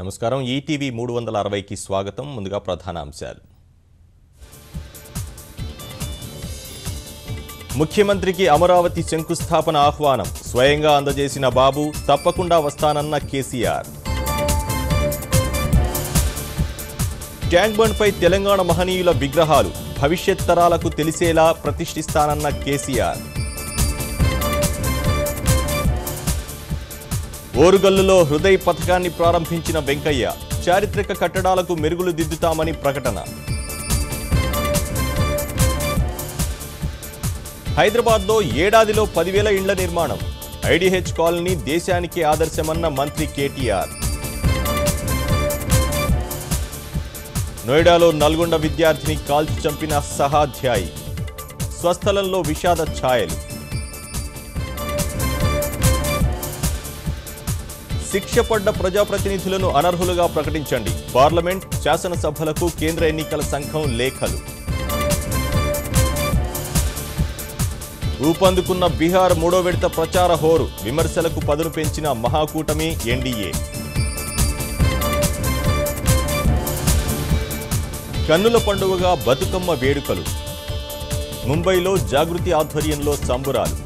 నమస్కారం ఈటీవీ 360కి స్వాగతం. ముందుగా ప్రధాన అంశాలు. ముఖ్యమంత్రికి అమరావతి శంకుస్థాపన ఆహ్వానం. స్వయంగా అందజేసిన బాబు తప్పకుండా వస్తానన్న కేసీఆర్. ట్యాంక్ బండ్ పై తెలంగాణ మహనీయుల విగ్రహాలు భవిష్యత్ తరాలకు తెలిసేలా ప్రతిష్ఠిస్తానన్న కేసీఆర్. ఓరుగల్లులో హృదయ్ పథకాన్ని ప్రారంభించిన వెంకయ్య చారిత్రక కట్టడాలకు మెరుగులు దిద్దుతామని ప్రకటన. హైదరాబాద్లో ఏడాదిలో 10,000 ఇండ్ల నిర్మాణం. ఐడీహెచ్ కాలనీ దేశానికి ఆదర్శమన్న మంత్రి కేటీఆర్. నోయిడాలో నల్గొండ విద్యార్థిని కాల్చి చంపిన సహాధ్యాయి. స్వస్థలంలో విషాద ఛాయలు. శిక్ష పడ్డ ప్రజాప్రతినిధులను అనర్హులుగా ప్రకటించండి. పార్లమెంట్, శాసనసభలకు కేంద్ర ఎన్నికల సంఘం లేఖలు. ఊపందుకున్న బీహార్ 3వ విడత ప్రచార హోరు. విమర్శలకు పదును పెంచిన మహాకూటమి ఎన్డీఏ. కన్నుల పండుగగా బతుకమ్మ వేడుకలు. ముంబైలో జాగృతి ఆధ్వర్యంలో సంబురాలు.